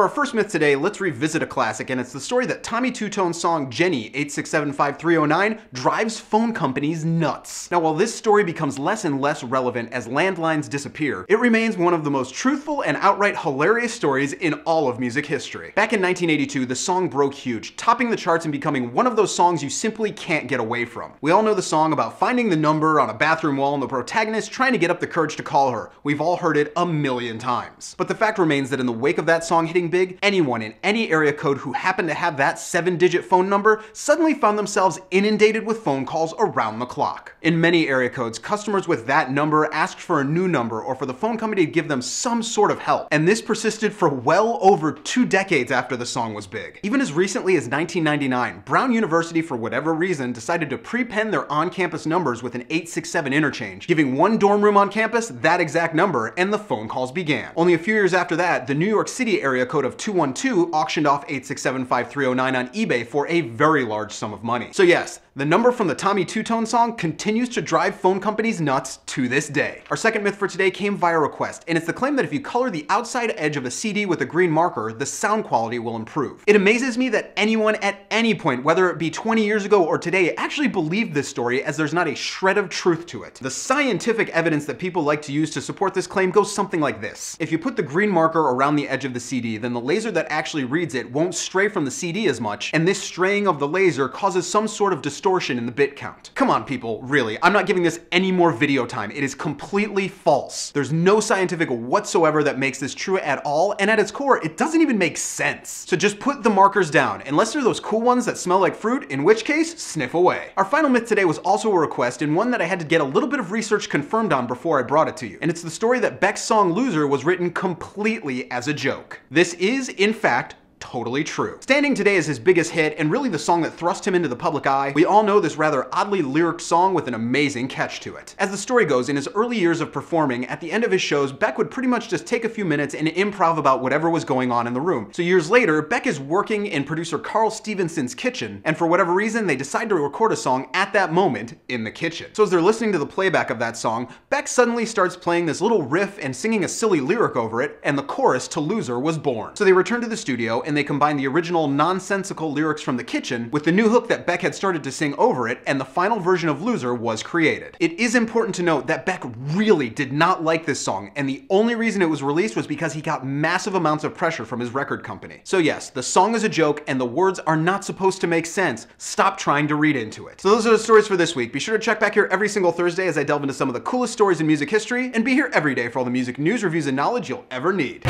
for our first myth today, let's revisit a classic, and it's the story that Tommy Two-Tone's song Jenny 8675309 drives phone companies nuts. Now, while this story becomes less and less relevant as landlines disappear, it remains one of the most truthful and outright hilarious stories in all of music history. Back in 1982, the song broke huge, topping the charts and becoming one of those songs you simply can't get away from. We all know the song about finding the number on a bathroom wall and the protagonist trying to get up the courage to call her. We've all heard it a million times. But the fact remains that in the wake of that song hitting big, anyone in any area code who happened to have that 7-digit phone number suddenly found themselves inundated with phone calls around the clock. In many area codes, customers with that number asked for a new number or for the phone company to give them some sort of help. And this persisted for well over 2 decades after the song was big. Even as recently as 1999, Brown University, for whatever reason, decided to pre-pen their on-campus numbers with an 867 interchange, giving one dorm room on campus that exact number, and the phone calls began. Only a few years after that, the New York City area code of 212 auctioned off 8675309 on eBay for a very large sum of money. So yes, the number from the Tommy Two-Tone song continues to drive phone companies nuts to this day. Our second myth for today came via request, and it's the claim that if you color the outside edge of a CD with a green marker, the sound quality will improve. It amazes me that anyone at any point, whether it be 20 years ago or today, actually believed this story, as there's not a shred of truth to it. The scientific evidence that people like to use to support this claim goes something like this. If you put the green marker around the edge of the CD, then the laser that actually reads it won't stray from the CD as much, and this straying of the laser causes some sort of distortion in the bit count. Come on, people, really, I'm not giving this any more video time. It is completely false. There's no scientific whatsoever that makes this true at all, and at its core, it doesn't even make sense. So just put the markers down, unless they're those cool ones that smell like fruit, in which case, sniff away. Our final myth today was also a request, and one that I had to get a little bit of research confirmed on before I brought it to you. And it's the story that Beck's song Loser was written completely as a joke. This is, in fact, totally true. Standing today is his biggest hit, and really the song that thrust him into the public eye. We all know this rather oddly lyric song with an amazing catch to it. As the story goes, in his early years of performing, at the end of his shows, Beck would pretty much just take a few minutes and improv about whatever was going on in the room. So years later, Beck is working in producer Carl Stevenson's kitchen, and for whatever reason, they decide to record a song at that moment in the kitchen. So as they're listening to the playback of that song, Beck suddenly starts playing this little riff and singing a silly lyric over it, and the chorus to Loser was born. So they return to the studio, and they combine the original nonsensical lyrics from the kitchen with the new hook that Beck had started to sing over it, and the final version of Loser was created. It is important to note that Beck really did not like this song, and the only reason it was released was because he got massive amounts of pressure from his record company. So yes, the song is a joke, and the words are not supposed to make sense. Stop trying to read into it. So those are the stories for this week. Be sure to check back here every single Thursday as I delve into some of the coolest stories in music history, and be here every day for all the music news, reviews, and knowledge you'll ever need.